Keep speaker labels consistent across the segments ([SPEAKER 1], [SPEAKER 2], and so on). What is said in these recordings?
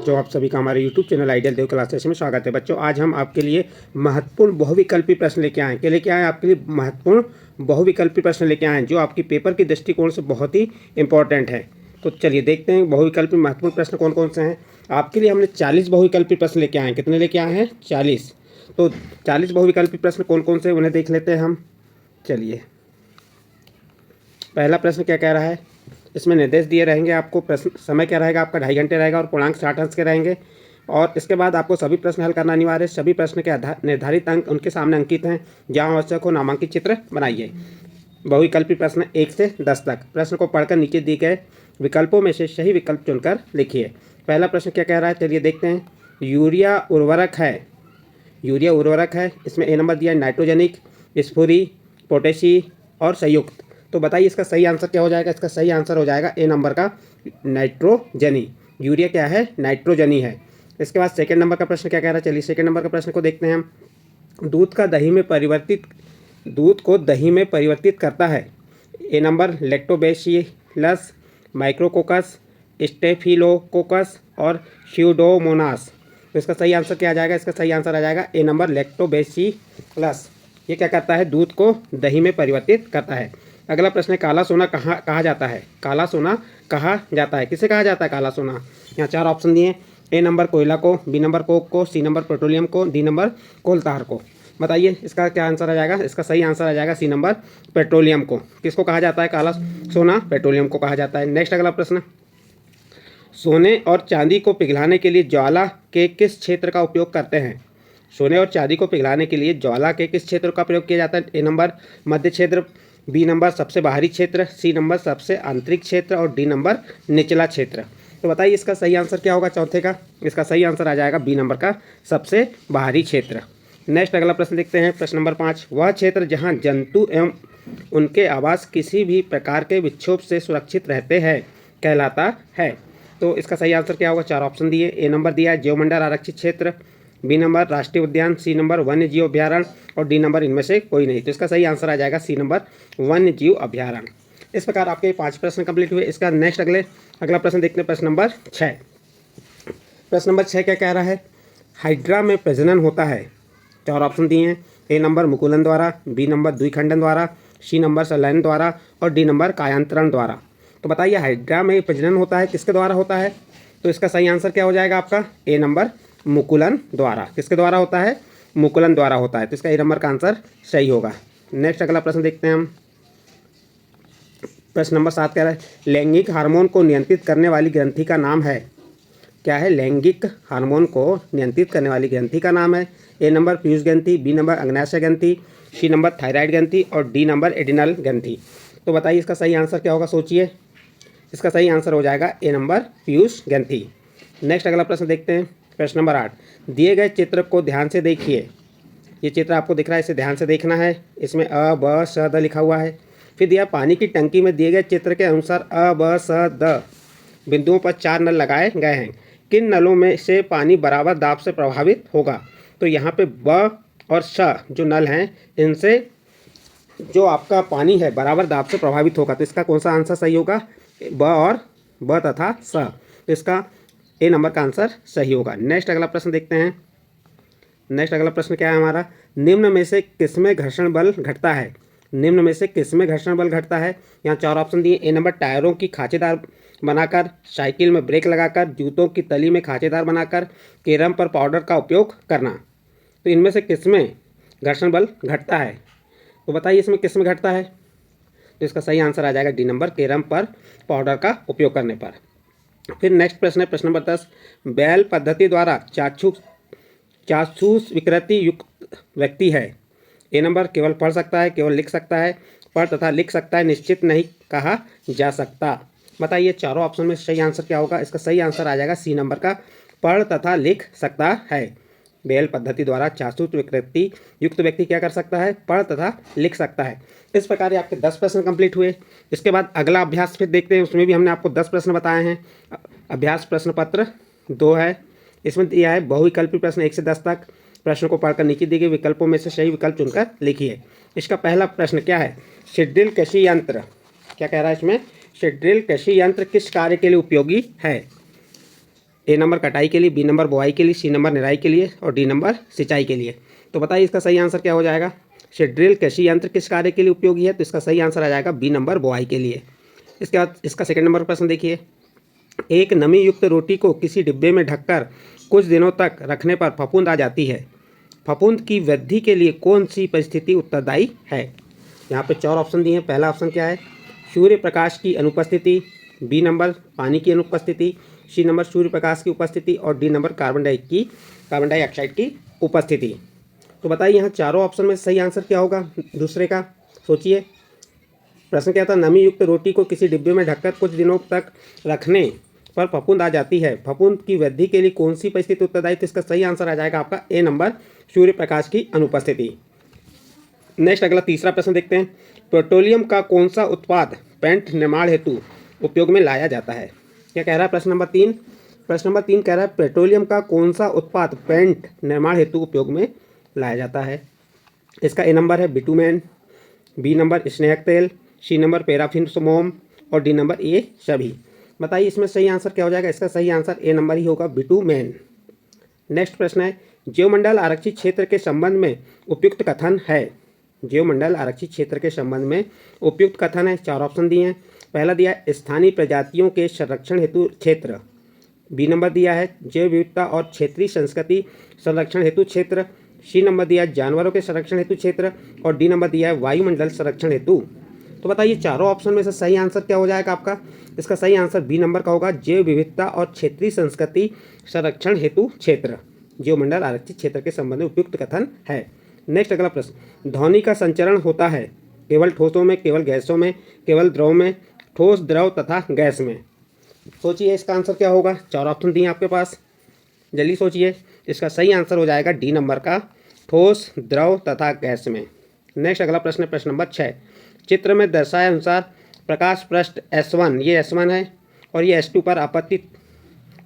[SPEAKER 1] बच्चों, आप सभी का हमारे YouTube चैनल आइडियल देव क्लासेस में स्वागत है। बच्चों, आज हम आपके लिए महत्वपूर्ण बहुविकल्पी प्रश्न लेके आए हैं आपके लिए महत्वपूर्ण बहुविकल्पी प्रश्न लेके आए हैं जो आपकी पेपर के दृष्टिकोण से बहुत ही इंपॉर्टेंट है। तो चलिए देखते हैं बहुविकल्पी महत्वपूर्ण प्रश्न कौन कौन से हैं। आपके लिए हमने 40 बहुविकल्पी प्रश्न लेके आए हैं। कितने लेके आए हैं? 40। तो 40 बहुविकल्पी प्रश्न कौन कौन से उन्हें देख लेते हैं हम। चलिए, पहला प्रश्न क्या कह रहा है, इसमें निर्देश दिए रहेंगे आपको। प्रश्न समय क्या रहेगा आपका? 2.5 घंटे रहेगा और पूर्णांक 60 अंश के रहेंगे। और इसके बाद आपको सभी प्रश्न हल करना अनिवार्य है। सभी प्रश्न के निर्धारित अंक उनके सामने अंकित हैं। जहाँ आवश्यक हो नामांकित चित्र बनाइए। बहुविकल्पी प्रश्न 1 से 10 तक। प्रश्न को पढ़कर नीचे दिए गए विकल्पों में से सही विकल्प चुनकर लिखिए। पहला प्रश्न क्या कह रहा है, चलिए देखते हैं। यूरिया उर्वरक है। इसमें ए नंबर दिया है नाइट्रोजनिक, स्फुरी, पोटेशी और संयुक्त। तो बताइए इसका सही आंसर क्या हो जाएगा? इसका सही आंसर हो जाएगा ए नंबर का नाइट्रोजनी। यूरिया क्या है? नाइट्रोजनी है। इसके बाद सेकंड नंबर का प्रश्न क्या कह रहा है, चलिए सेकंड नंबर का प्रश्न को देखते हैं हम। दूध को दही में परिवर्तित करता है। A number lactobacillus, micrococcus, staphylococcus और स्यूडोमोनास। तो इसका सही आंसर क्या आ जाएगा? इसका सही आंसर आ जाएगा ए नंबर लैक्टोबैसिलस। ये क्या करता है? दूध को दही में परिवर्तित करता है। अगला प्रश्न है, काला सोना कहा जाता है? काला सोना कहा जाता है, किसे कहा जाता है काला सोना? यहाँ 4 ऑप्शन दिए हैं। ए नंबर कोयला को, बी नंबर कोक को, सी नंबर पेट्रोलियम को, डी नंबर कोलतार को। बताइए इसका क्या आंसर आ जाएगा? इसका सही आंसर आ जाएगा सी नंबर पेट्रोलियम को। किसको कहा जाता है काला सोना? पेट्रोलियम को कहा जाता है। नेक्स्ट अगला प्रश्न, सोने और चांदी को पिघलाने के लिए ज्वाला के किस क्षेत्र का उपयोग करते हैं? सोने और चांदी को पिघलाने के लिए ज्वाला के किस क्षेत्र का प्रयोग किया जाता है? ए नंबर मध्य क्षेत्र, बी नंबर सबसे बाहरी क्षेत्र, सी नंबर सबसे आंतरिक क्षेत्र और डी नंबर निचला क्षेत्र। तो बताइए इसका सही आंसर क्या होगा चौथे का? इसका सही आंसर आ जाएगा बी नंबर का सबसे बाहरी क्षेत्र। नेक्स्ट अगला प्रश्न देखते हैं। प्रश्न नंबर 5, वह क्षेत्र जहाँ जंतु एवं उनके आवास किसी भी प्रकार के विक्षोभ से सुरक्षित रहते हैं कहलाता है। तो इसका सही आंसर क्या होगा? 4 ऑप्शन दिए। ए नंबर दिया है जैवमंडल आरक्षित क्षेत्र, बी नंबर राष्ट्रीय उद्यान, सी नंबर वन्य जीव अभ्यारण्य और डी नंबर इनमें से कोई नहीं। तो इसका सही आंसर आ जाएगा सी नंबर वन्य जीव अभ्यारण्य। इस प्रकार आपके 5 प्रश्न कंप्लीट हुए। इसका नेक्स्ट अगला प्रश्न देखते हैं। प्रश्न नंबर 6। प्रश्न नंबर 6 क्या कह रहा है, हाइड्रा में प्रजनन होता है। 4 ऑप्शन दिए हैं। ए नंबर मुकुलन द्वारा, बी नंबर द्विखंडन द्वारा, सी नंबर संलयन द्वारा और डी नंबर कायांतरण द्वारा। तो बताइए हाइड्रा में प्रजनन होता है किसके द्वारा होता है? तो इसका सही आंसर क्या हो जाएगा आपका? ए नंबर मुकुलन द्वारा। किसके द्वारा होता है? मुकुलन द्वारा होता है। तो इसका ए नंबर का आंसर सही होगा। नेक्स्ट अगला प्रश्न देखते हैं हम। प्रश्न नंबर 7 कह रहा है, लैंगिक हार्मोन को नियंत्रित करने वाली ग्रंथि का नाम है? क्या है? लैंगिक हार्मोन को नियंत्रित करने वाली ग्रंथि का नाम है। ए नंबर पीयूष ग्रंथि, बी नंबर अग्न्याशय ग्रंथि, सी नंबर थायराइड ग्रंथि और डी नंबर एडिनल ग्रंथि। तो बताइए इसका सही आंसर क्या होगा? सोचिए। इसका सही आंसर हो जाएगा ए नंबर पीयूष ग्रंथि। नेक्स्ट अगला प्रश्न देखते हैं। प्रश्न नंबर 8, दिए गए चित्र को ध्यान से देखिए। ये चित्र आपको दिख रहा है, इसे ध्यान से देखना है। इसमें अ ब स द लिखा हुआ है। फिर दिया पानी की टंकी में दिए गए चित्र के अनुसार अ ब स द बिंदुओं पर 4 नल लगाए गए हैं। किन नलों में से पानी बराबर दाब से प्रभावित होगा? तो यहाँ पे ब और स जो नल हैं, इनसे जो आपका पानी है बराबर दाब से प्रभावित होगा। तो इसका कौन सा आंसर सही होगा? ब तथा स। तो इसका ए नंबर का आंसर सही होगा। नेक्स्ट अगला प्रश्न देखते हैं। नेक्स्ट अगला प्रश्न क्या है हमारा, निम्न में से किसमें घर्षण बल घटता है? निम्न में से किसमें घर्षण बल घटता है? यहाँ 4 ऑप्शन दिए। ए नंबर टायरों की खांचेदार बनाकर, साइकिल में ब्रेक लगाकर, जूतों की तली में खांचेदार बनाकर, कैरम पर पाउडर का उपयोग करना। तो इनमें से किसमें घर्षण बल घटता है? तो बताइए इसमें किसमें घटता है? तो इसका सही आंसर आ जाएगा डी नंबर कैरम पर पाउडर का उपयोग करने पर। फिर नेक्स्ट प्रश्न है प्रश्न नंबर 10, बैल पद्धति द्वारा चाक्षुष विकृति युक्त व्यक्ति है। ए नंबर केवल पढ़ सकता है, केवल लिख सकता है, पढ़ तथा लिख सकता है, निश्चित नहीं कहा जा सकता। बताइए चारों ऑप्शन में सही आंसर क्या होगा? इसका सही आंसर आ जाएगा सी नंबर का पढ़ तथा लिख सकता है। बेल पद्धति द्वारा चाक्षुष विकृति युक्त व्यक्ति क्या कर सकता है? पढ़ तथा लिख सकता है। इस प्रकार आपके 10 प्रश्न कंप्लीट हुए। इसके बाद अगला अभ्यास फिर देखते हैं। उसमें भी हमने आपको 10 प्रश्न बताए हैं। अभ्यास प्रश्न पत्र 2 है। इसमें दिया है बहुविकल्पी प्रश्न 1 से 10 तक। प्रश्न को पढ़कर नीचे दिए गए विकल्पों में से सही विकल्प चुनकर लिखिए। इसका पहला प्रश्न क्या है, शिड्रिल कृषि यंत्र, क्या कह रहा है इसमें, शिड्रिल कृषि यंत्र किस कार्य के लिए उपयोगी है। ए नंबर कटाई के लिए, बी नंबर बुआई के लिए, सी नंबर निराई के लिए और डी नंबर सिंचाई के लिए। तो बताइए इसका सही आंसर क्या हो जाएगा। ड्रिल कृषि यंत्र किस कार्य के लिए उपयोगी है, तो इसका सही आंसर आ जाएगा बी नंबर बुआई के लिए। इसके बाद इसका सेकंड नंबर प्रश्न देखिए, एक नमी युक्त रोटी को किसी डिब्बे में ढककर कुछ दिनों तक रखने पर फफूंद आ जाती है। फफूंद की वृद्धि के लिए कौन सी परिस्थिति उत्तरदायी है। यहाँ पे 4 ऑप्शन दिए हैं। पहला ऑप्शन क्या है, सूर्य प्रकाश की अनुपस्थिति, बी नंबर पानी की अनुपस्थिति, सी नंबर सूर्य प्रकाश की उपस्थिति और डी नंबर कार्बन डाइऑक्साइड की उपस्थिति। तो बताइए यहाँ चारों ऑप्शन में सही आंसर क्या होगा दूसरे का, सोचिए। प्रश्न क्या था, नमी युक्त रोटी को किसी डिब्बे में ढककर कुछ दिनों तक रखने पर फफूंद आ जाती है। फफूंद की वृद्धि के लिए कौन सी परिस्थिति उत्तरदायी, तो इसका सही आंसर आ जाएगा आपका ए नंबर सूर्य प्रकाश की अनुपस्थिति। नेक्स्ट अगला तीसरा प्रश्न देखते हैं, पेट्रोलियम का कौन सा उत्पाद पेंट निर्माण हेतु उपयोग में लाया जाता है। क्या कह रहा है प्रश्न नंबर 3। प्रश्न नंबर 3 कह रहा है पेट्रोलियम का कौन सा उत्पाद पेंट निर्माण हेतु उपयोग में लाया जाता है। इसका ए नंबर है बिटुमेन, बी नंबर स्नेहक तेल, सी नंबर पैराफिन मोम और डी नंबर ए सभी। बताइए इसमें सही आंसर क्या हो जाएगा। इसका सही आंसर ए नंबर ही होगा, बिटुमेन। नेक्स्ट प्रश्न है, जीवमंडल आरक्षित क्षेत्र के संबंध में उपयुक्त कथन है। जीवमंडल आरक्षित क्षेत्र के संबंध में उपयुक्त कथन है। 4 ऑप्शन दिए हैं। पहला दिया है स्थानीय प्रजातियों के संरक्षण हेतु क्षेत्र, बी नंबर दिया है जैव विविधता और क्षेत्रीय संस्कृति संरक्षण हेतु क्षेत्र, सी नंबर दिया है जानवरों के संरक्षण हेतु क्षेत्र और डी नंबर दिया है वायुमंडल संरक्षण हेतु। तो बताइए चारों ऑप्शन में से सही आंसर क्या हो जाएगा आपका। इसका सही आंसर बी नंबर का होगा, जैव विविधता और क्षेत्रीय संस्कृति संरक्षण हेतु क्षेत्र। जीवमंडल आरक्षित क्षेत्र के संबंध में उपयुक्त कथन है। नेक्स्ट अगला प्रश्न, ध्वनि का संचरण होता है केवल ठोसों में, केवल गैसों में, केवल द्रव में, ठोस, द्रव तथा गैस में। सोचिए इसका आंसर क्या होगा। 4 ऑप्शन दिए आपके पास, जल्दी सोचिए। इसका सही आंसर हो जाएगा डी नंबर का, ठोस, द्रव तथा गैस में। नेक्स्ट अगला प्रश्न है प्रश्न नंबर 6, चित्र में दर्शाए अनुसार प्रकाश पृष्ठ S1, ये S1 है और ये S2 पर आपतित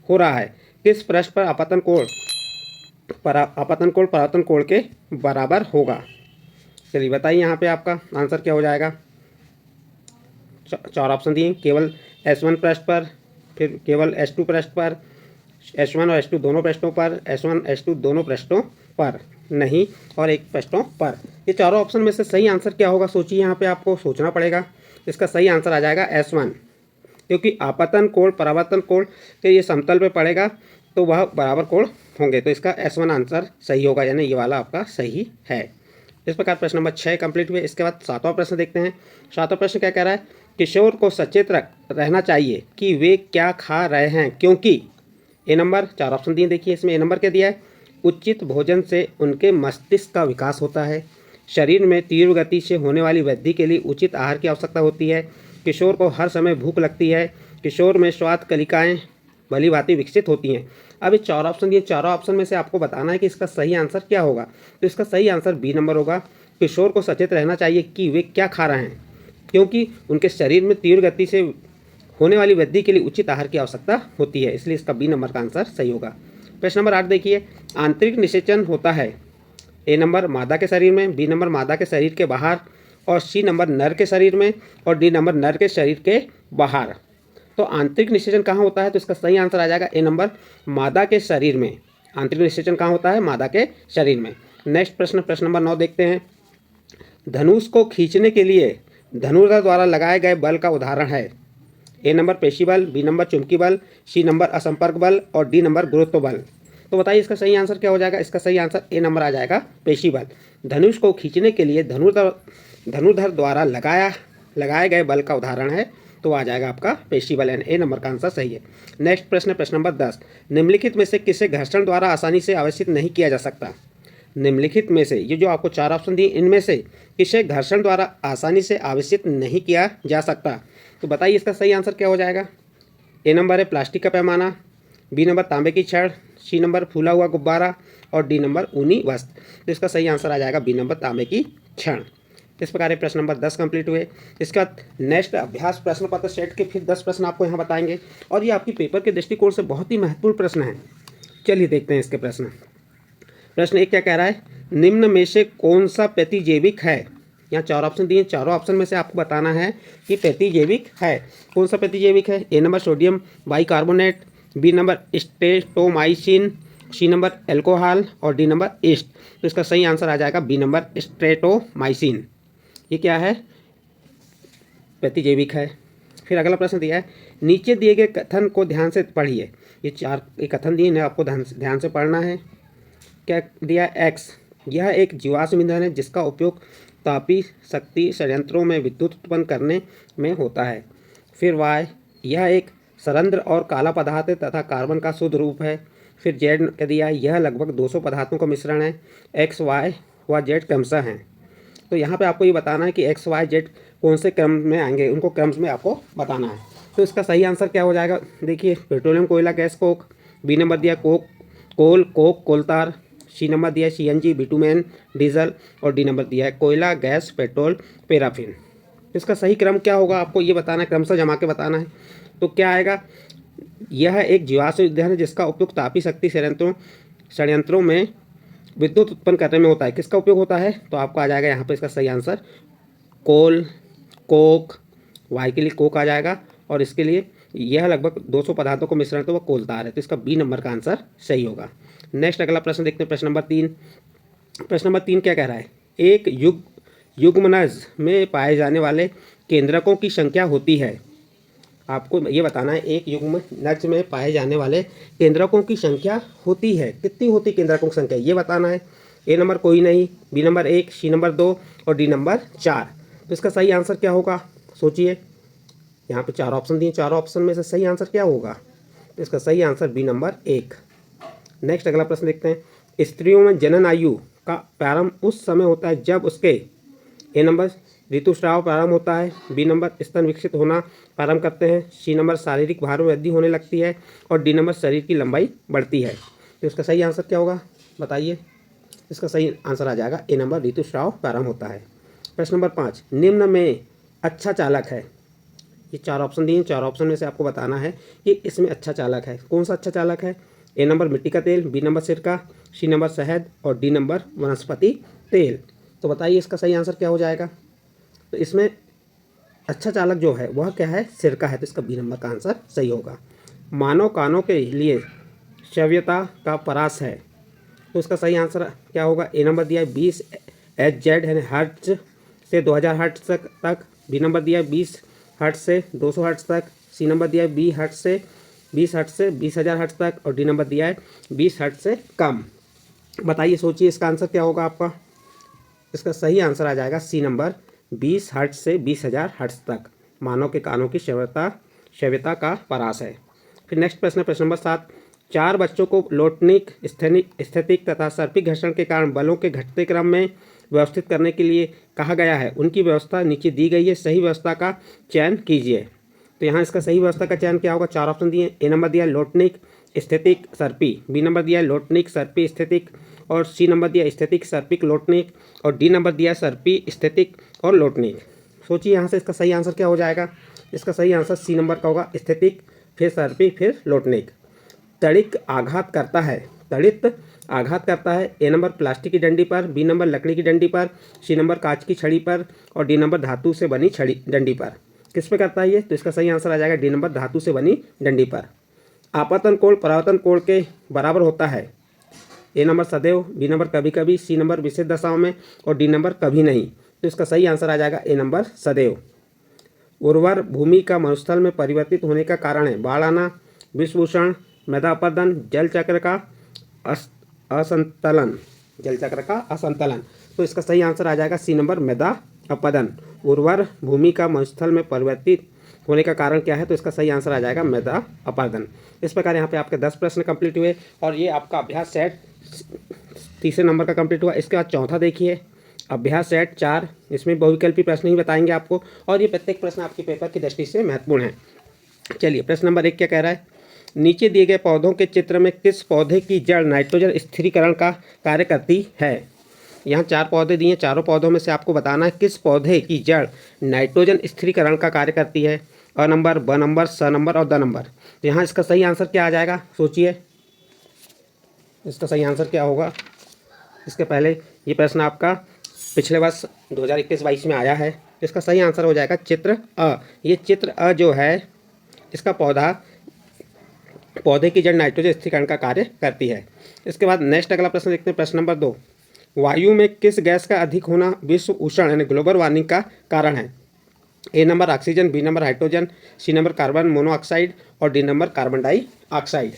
[SPEAKER 1] हो रहा है। किस पृष्ठ पर आपतन कोण परावर्तन कोण के बराबर होगा। चलिए बताइए यहाँ पे आपका आंसर क्या हो जाएगा। 4 ऑप्शन दिए, केवल S1 पृष्ठ पर, फिर केवल S2 पृष्ठ पर, S1 और S2 दोनों पृष्ठों पर, S1 S2 दोनों पृष्ठों पर नहीं और एक पृष्ठों पर। ये चारों ऑप्शन में से सही आंसर क्या होगा, सोचिए। यहाँ पे आपको सोचना पड़ेगा। इसका सही आंसर आ जाएगा S1, क्योंकि आपतन कोण परावर्तन कोण के ये समतल पे पड़ेगा तो वह बराबर कोण होंगे। तो इसका S1 आंसर सही होगा, यानी ये वाला आपका सही है। इस प्रकार प्रश्न नंबर 6 कंप्लीट हुए। इसके बाद 7वां प्रश्न देखते हैं। 7वां प्रश्न क्या कह रहा है, किशोर को सचेत रहना चाहिए कि वे क्या खा रहे हैं, क्योंकि ए नंबर 4 ऑप्शन दिए, देखिए इसमें ए नंबर क्या दिया है, उचित भोजन से उनके मस्तिष्क का विकास होता है, शरीर में तीव्र गति से होने वाली वृद्धि के लिए उचित आहार की आवश्यकता होती है, किशोर को हर समय भूख लगती है, किशोर में स्वाद कलिकाएँ भली भांति विकसित होती हैं। अब ये 4 ऑप्शन दिए, चारों ऑप्शन में से आपको बताना है कि इसका सही आंसर क्या होगा। तो इसका सही आंसर बी नंबर होगा, किशोर को सचेत रहना चाहिए कि वे क्या खा रहे हैं, क्योंकि उनके शरीर में तीव्र गति से होने वाली वृद्धि के लिए उचित आहार की आवश्यकता होती है, इसलिए इसका बी नंबर का आंसर सही होगा। प्रश्न नंबर 8 देखिए, आंतरिक निषेचन होता है ए नंबर मादा के शरीर में, बी नंबर मादा के शरीर के बाहर और सी नंबर नर के शरीर में और डी नंबर नर के शरीर के बाहर। तो आंतरिक निषेचन कहाँ होता है, तो इसका सही आंसर आ जाएगा ए नंबर मादा के शरीर में। आंतरिक निषेचन कहाँ होता है, मादा के शरीर में। नेक्स्ट प्रश्न, प्रश्न नंबर 9 देखते हैं। धनुष को खींचने के लिए धनुर्धर द्वारा लगाए गए बल का उदाहरण है। ए नंबर पेशी बल, बी नंबर चुंबकीय बल, सी नंबर असंपर्क बल और डी नंबर गुरुत्व बल। तो बताइए इसका सही आंसर क्या हो जाएगा। इसका सही आंसर ए नंबर आ जाएगा, पेशी बल। धनुष को खींचने के लिए धनुर्धर द्वारा लगाए गए बल का उदाहरण है, तो आ जाएगा आपका पेशी बल, यानी ए नंबर का आंसर सही है। नेक्स्ट प्रश्न, प्रश्न नंबर 10, निम्नलिखित में से किसे घर्षण द्वारा आसानी से आवेशित नहीं किया जा सकता। निम्नलिखित में से, ये जो आपको 4 ऑप्शन दिए, इनमें से किसे घर्षण द्वारा आसानी से आवेशित नहीं किया जा सकता। तो बताइए इसका सही आंसर क्या हो जाएगा। ए नंबर है प्लास्टिक का पैमाना, बी नंबर तांबे की छड़, सी नंबर फूला हुआ गुब्बारा और डी नंबर ऊनी वस्त्र। तो इसका सही आंसर आ जाएगा बी नंबर तांबे की छड़। इस प्रकार प्रश्न नंबर 10 कंप्लीट हुए। इसके बाद नेक्स्ट अभ्यास प्रश्न पत्र सेट के फिर 10 प्रश्न आपको यहाँ बताएंगे और ये आपकी पेपर के दृष्टिकोण से बहुत ही महत्वपूर्ण प्रश्न है। चलिए देखते हैं इसके प्रश्न। प्रश्न 1 क्या कह रहा है, निम्न में से कौन सा प्रतिजैविक है। यहाँ 4 ऑप्शन दिए, चारों ऑप्शन में से आपको बताना है कि प्रतिजैविक है। कौन सा प्रतिजैविक है। A number sodium bicarbonate, B number streptomycin, C number alcohol और डी नंबर ईस्ट। तो इसका सही आंसर आ जाएगा बी नंबर स्ट्रेटोमाइसिन। ये क्या है? प्रतिजैविक है। फिर अगला प्रश्न दिया है, नीचे दिए गए कथन को ध्यान से पढ़िए। ये चार कथन दिए हैं, आपको ध्यान से पढ़ना है। क्या दिया? एक्स, यह एक जीवाश्म ईंधन है जिसका उपयोग तापीय शक्ति संयंत्रों में विद्युत उत्पन्न करने में होता है। फिर वाई, यह एक सरंध्र और काला पदार्थ है तथा कार्बन का शुद्ध रूप है। फिर जेड क्या दिया? यह लगभग 200 पदार्थों का मिश्रण है। एक्स, वाई व जेड क्रमशः हैं। तो यहाँ पे आपको ये बताना है कि एक्स, वाई, जेड कौन से क्रम में आएंगे, उनको क्रम में आपको बताना है। तो इसका सही आंसर क्या हो जाएगा? देखिए, पेट्रोलियम, कोयला, गैस, कोक। बी नंबर दिया कोक, कोलतार। सी नंबर दिया सीएनजी, बिटुमेन, डीजल। और डी नंबर दिया है कोयला, गैस, पेट्रोल, पैराफिन। इसका सही क्रम क्या होगा आपको ये बताना है, क्रमशः जमा के बताना है। तो क्या आएगा? यह एक जीवाश्म ईंधन है जिसका उपयोग तापीय शक्ति संयंत्रों में विद्युत उत्पन्न करने में होता है। किसका उपयोग होता है? तो आपको आ जाएगा यहाँ पर इसका सही आंसर कोल, कोक। वाई के लिए कोक आ जाएगा और इसके लिए यह लगभग 200 पदार्थों को मिश्रण तो वह कोलतार है। तो इसका बी नंबर का आंसर सही होगा। नेक्स्ट अगला प्रश्न देखते हैं, प्रश्न नंबर 3। प्रश्न नंबर 3 क्या कह रहा है? एक युग्मनज में पाए जाने वाले केंद्रकों की संख्या होती है। आपको ये बताना है, एक युग्मनज में पाए जाने वाले केंद्रकों की संख्या होती है। कितनी होती केंद्रकों की संख्या ये बताना है। ए नंबर कोई नहीं, बी नंबर 1, सी नंबर 2 और डी नंबर 4। तो इसका सही आंसर क्या होगा? सोचिए, यहाँ पे 4 ऑप्शन दिए, 4 ऑप्शन में से सही आंसर क्या होगा? तो इसका सही आंसर बी नंबर 1। नेक्स्ट अगला प्रश्न देखते हैं, स्त्रियों में जनन आयु का प्रारंभ उस समय होता है जब उसके ए नंबर ऋतुस्राव प्रारंभ होता है, बी नंबर स्तन विकसित होना प्रारंभ करते हैं, सी नंबर शारीरिक भार में वृद्धि होने लगती है और डी नंबर शरीर की लंबाई बढ़ती है। तो इसका सही आंसर क्या होगा बताइए? इसका सही आंसर आ जाएगा ए नंबर ऋतुस्राव प्रारंभ होता है। प्रश्न नंबर 5, निम्न में अच्छा चालक है। ये 4 ऑप्शन दिए, 4 ऑप्शन में से आपको बताना है कि इसमें अच्छा चालक है। कौन सा अच्छा चालक है? ए नंबर मिट्टी का तेल, बी नंबर सिरका, सी नंबर शहद और डी नंबर वनस्पति तेल। तो बताइए इसका सही आंसर क्या हो जाएगा? तो इसमें अच्छा चालक जो है वह क्या है? सिरका है। तो इसका बी नंबर का आंसर सही होगा। मानव कानों के लिए श्रव्यता का परास है। तो इसका सही आंसर क्या होगा? ए नंबर दिया है 20 HZ यानी हर्ट्ज से 2000 हर्ट्ज तक। बी नंबर दिया है 20 हर्ट्ज से 200 हर्ट्ज तक। सी नंबर दिया है 20 हर्ट्ज से 20,000 हर्ट्ज तक और डी नंबर दिया है 20 हर्ट्ज से कम। बताइए, सोचिए इसका आंसर क्या होगा आपका? इसका सही आंसर आ जाएगा सी नंबर 20 हर्ट्ज से 20,000 हर्ट्ज तक मानव के कानों की श्रव्यता का परास है। फिर नेक्स्ट प्रश्न, प्रश्न नंबर 7, 4 बच्चों को लोटनिक, स्थैतिक तथा सर्पिक घर्षण के कारण बलों के घटते क्रम में व्यवस्थित करने के लिए कहा गया है। उनकी व्यवस्था नीचे दी गई है, सही व्यवस्था का चयन कीजिए। तो यहाँ इसका सही व्यवस्था का चयन क्या होगा? 4 ऑप्शन दिए, ए नंबर दिया लोटनिक, स्थैतिक, सर्पी, बी नंबर दिया लोटनिक, सर्पी, स्थैतिक और सी नंबर दिया स्थैतिक, सर्पिक, लोटनिक और डी नंबर दिया सर्पी, स्थैतिक और लोटनिक। सोचिए यहाँ से इसका सही आंसर क्या हो जाएगा? इसका सही आंसर सी नंबर का होगा, स्थैतिक, फिर सर्पी, फिर लोटनिक। तड़ित आघात करता है। ए नंबर प्लास्टिक की डंडी पर, बी नंबर लकड़ी की डंडी पर, सी नंबर कांच की छड़ी पर और डी नंबर धातु से बनी डंडी पर। किस पे करता है ये? तो इसका सही आंसर आ जाएगा डी नंबर धातु से बनी डंडी पर। आपतन कोण परावर्तन कोण के बराबर होता है। ए नंबर सदैव, बी नंबर कभी कभी, सी नंबर विशेष दशाओं में और डी नंबर कभी नहीं। तो इसका सही आंसर आ जाएगा ए नंबर सदैव। उर्वर भूमि का मरुस्थल में परिवर्तित होने का कारण है बाढ़ आना, विषभूषण, मृदा अपरदन, जल चक्र का असंतुलन। तो इसका सही आंसर आ जाएगा सी नंबर मृदा अपरदन। उर्वर भूमि का मरुस्थल में परिवर्तित होने का कारण क्या है? तो इसका सही आंसर आ जाएगा मृदा अपरदन। इस प्रकार यहाँ पे आपके 10 प्रश्न कंप्लीट हुए और ये आपका अभ्यास सेट तीसरे नंबर का कंप्लीट हुआ। इसके बाद चौथा देखिए, अभ्यास सेट 4, इसमें बहुविकल्पी प्रश्न ही बताएंगे आपको और ये प्रत्येक प्रश्न आपके पेपर की दृष्टि से महत्वपूर्ण है। चलिए, प्रश्न नंबर 1 क्या कह रहा है? नीचे दिए गए पौधों के चित्र में किस पौधे की जड़ नाइट्रोजन स्थिरीकरण का कार्य करती है? यहाँ 4 पौधे दिए, चारों पौधों में से आपको बताना है किस पौधे की जड़ नाइट्रोजन स्थिरीकरण का कार्य करती है। अ नंबर, ब नंबर, स नंबर और द नंबर। तो यहाँ इसका सही आंसर क्या आ जाएगा? सोचिए इसका सही आंसर क्या होगा। इसके पहले ये प्रश्न आपका पिछले वर्ष 2021-22 में आया है। इसका सही आंसर हो जाएगा चित्र अ। ये चित्र अ जो है इसका पौधा पौधे की जड़ नाइट्रोजन स्थिरीकरण का कार्य करती है। इसके बाद नेक्स्ट अगला प्रश्न देखते हैं, प्रश्न नंबर 2। वायु में किस गैस का अधिक होना विश्व उष्ण यानी ग्लोबल वार्मिंग का कारण है? A number oxygen, B number hydrogen, C number carbon monoxide और डी नंबर कार्बन डाइऑक्साइड।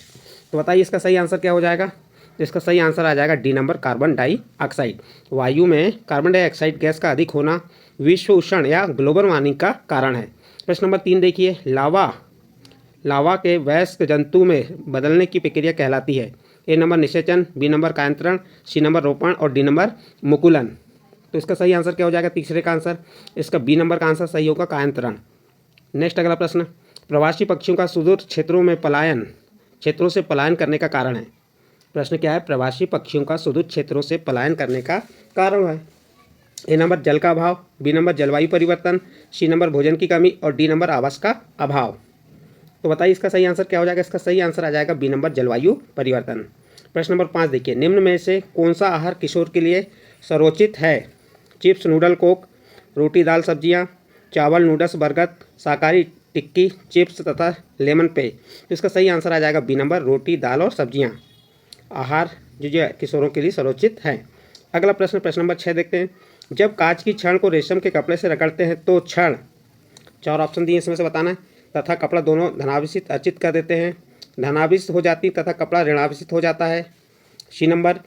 [SPEAKER 1] तो बताइए इसका सही आंसर क्या हो जाएगा? इसका सही आंसर आ जाएगा डी नंबर कार्बन डाइऑक्साइड। वायु में कार्बन डाइऑक्साइड गैस का अधिक होना विश्व उष्ण या ग्लोबल वार्मिंग का कारण है। प्रश्न नंबर 3 देखिए, लावा के वयस्क जंतु में बदलने की प्रक्रिया कहलाती है? ए नंबर निषेचन, बी नंबर कायंत्रण, सी नंबर रोपण और डी नंबर मुकुलन। तो इसका सही आंसर क्या हो जाएगा? तीसरे का आंसर, इसका बी नंबर का आंसर सही होगा, कायंत्रण। नेक्स्ट अगला प्रश्न, प्रवासी पक्षियों का सुदूर क्षेत्रों से पलायन करने का कारण है? प्रश्न क्या है? प्रवासी पक्षियों का सुदूर क्षेत्रों से पलायन करने का कारण है। ए नंबर जल का अभाव, बी नंबर जलवायु परिवर्तन, सी नंबर भोजन की कमी और डी नंबर आवास का अभाव। तो बताइए इसका सही आंसर क्या हो जाएगा? इसका सही आंसर आ जाएगा बी नंबर जलवायु परिवर्तन। प्रश्न नंबर 5 देखिए, निम्न में से कौन सा आहार किशोर के लिए सर्वोचित है? चिप्स, नूडल, कोक, रोटी दाल सब्जियां, चावल, नूडल्स, बर्गर, शाकाहारी टिक्की, चिप्स तथा लेमन पे। इसका सही आंसर आ जाएगा बी नंबर रोटी दाल और सब्जियां। आहार जो किशोरों के लिए सर्वोचित है। अगला प्रश्न, प्रश्न नंबर 6 देखते हैं, जब कांच की छड़ को रेशम के कपड़े से रगड़ते हैं तो छड़, 4 ऑप्शन दिए इसमें से बताना है, तथा कपड़ा दोनों धनावेशित अर्जित कर देते हैं, धनावेशित हो जाती तथा कपड़ा ऋणावेशित हो जाता है, सी नंबर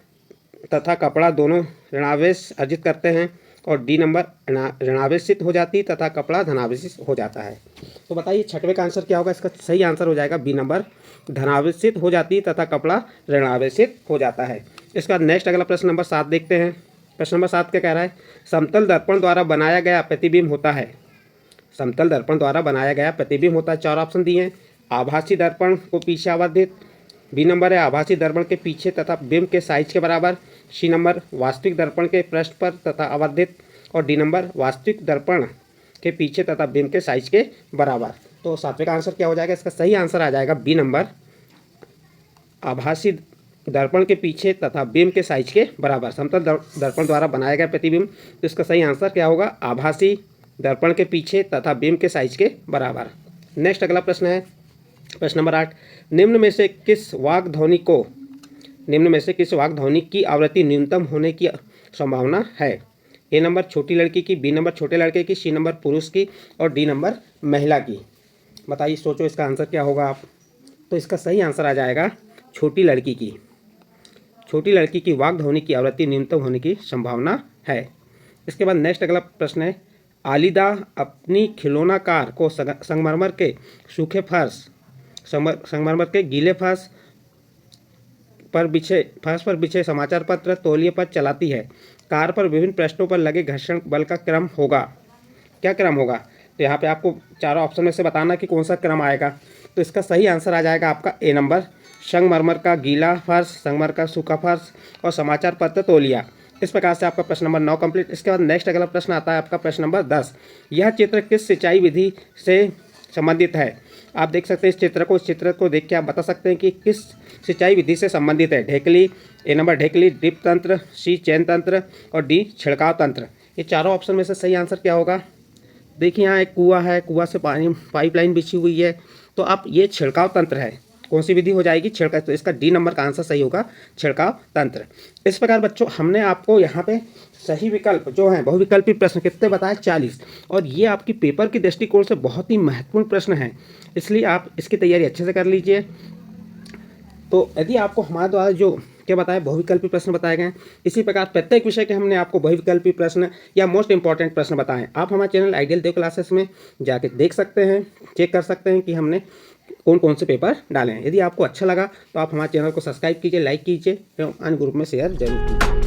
[SPEAKER 1] तथा कपड़ा दोनों ऋणावेश अर्जित करते हैं और डी नंबर ऋणावेशित हो जाती तथा कपड़ा धनावेशित हो जाता है। तो बताइए छठवें का आंसर क्या होगा? इसका सही आंसर हो जाएगा बी नंबर धनावेशित हो जाती तथा कपड़ा ऋणावेशित हो जाता है। इसका बाद नेक्स्ट अगला प्रश्न नंबर 7 देखते हैं। प्रश्न नंबर 7 क्या कह रहा है? समतल दर्पण द्वारा बनाया गया प्रतिबिंब होता है? समतल दर्पण द्वारा बनाया गया प्रतिबिंब होता है, 4 ऑप्शन दिए हैं, आभासी दर्पण को पीछे आवर्धित, बी नंबर है आभासी दर्पण के पीछे तथा बिंब के साइज के बराबर, सी नंबर वास्तविक दर्पण के पृष्ठ पर तथा आवर्धित और डी नंबर वास्तविक दर्पण के पीछे तथा बिंब के साइज के बराबर। तो 7वें का आंसर क्या हो जाएगा? इसका सही आंसर आ जाएगा बी नंबर आभासी दर्पण के पीछे तथा बिंब के साइज के बराबर, समतल दर्पण द्वारा बनाया गया प्रतिबिंब। तो इसका सही आंसर क्या होगा? आभासी दर्पण के पीछे तथा बिंब के साइज के बराबर। नेक्स्ट अगला प्रश्न है प्रश्न नंबर 8, निम्न में से किस वाक् ध्वनि की आवृत्ति न्यूनतम होने की संभावना है? ए नंबर छोटी लड़की की, बी नंबर छोटे लड़के की, सी नंबर पुरुष की और डी नंबर महिला की। बताइए, सोचो इसका आंसर क्या होगा आप? तो इसका सही आंसर आ जाएगा छोटी लड़की की। छोटी लड़की की वाक् ध्वनि की आवृत्ति न्यूनतम होने की संभावना है। इसके बाद नेक्स्ट अगला प्रश्न है, आलिदा अपनी खिलौना कार को संगमरमर के सूखे फर्श, संगमरमर के गीले फर्श पर बिछे समाचार पत्र तौलिए पर चलाती है। कार पर विभिन्न पृष्ठों पर लगे घर्षण बल का क्रम होगा, क्या क्रम होगा? तो यहाँ पे आपको चारों ऑप्शन में से बताना कि कौन सा क्रम आएगा। तो इसका सही आंसर आ जाएगा आपका ए नंबर संगमरमर का गीला फर्श, संगमरमर का सूखा फर्श और समाचार पत्र तौलिया। इस प्रकार से आपका प्रश्न नंबर 9 कंप्लीट। इसके बाद नेक्स्ट अगला प्रश्न आता है आपका प्रश्न नंबर 10, यह चित्र किस सिंचाई विधि से संबंधित है? आप देख सकते हैं इस चित्र को देख के आप बता सकते हैं कि किस सिंचाई विधि से संबंधित है। ढेकली, ए नंबर ढेकली, ड्रिप तंत्र, सी चैन तंत्र और डी छिड़काव तंत्र। ये चारों ऑप्शन में से सही आंसर क्या होगा? देखिए यहाँ एक कुआं है, कुआं से पानी पाइपलाइन बिछी हुई है, तो आप ये छिड़काव तंत्र है। कौन सी विधि हो जाएगी? छिड़काव। तो इसका डी नंबर का आंसर सही होगा, छिड़काव तंत्र। इस प्रकार बच्चों हमने आपको यहाँ पे सही विकल्प जो हैं बहुविकल्पी प्रश्न कितने बताए? 40। और ये आपकी पेपर की दृष्टिकोण से बहुत ही महत्वपूर्ण प्रश्न हैं, इसलिए आप इसकी तैयारी अच्छे से कर लीजिए। तो यदि आपको हमारे द्वारा जो क्या बताया बहुविकल्पी प्रश्न बताए गए, इसी प्रकार प्रत्येक विषय के हमने आपको बहुविकल्पी प्रश्न या मोस्ट इंपॉर्टेंट प्रश्न बताएं। आप हमारे चैनल आइडियल देव क्लासेस में जाके देख सकते हैं, चेक कर सकते हैं कि हमने कौन कौन से पेपर डाले हैं। यदि आपको अच्छा लगा तो आप हमारे चैनल को सब्सक्राइब कीजिए, लाइक कीजिए एवं अन्य ग्रुप में शेयर जरूर कीजिए।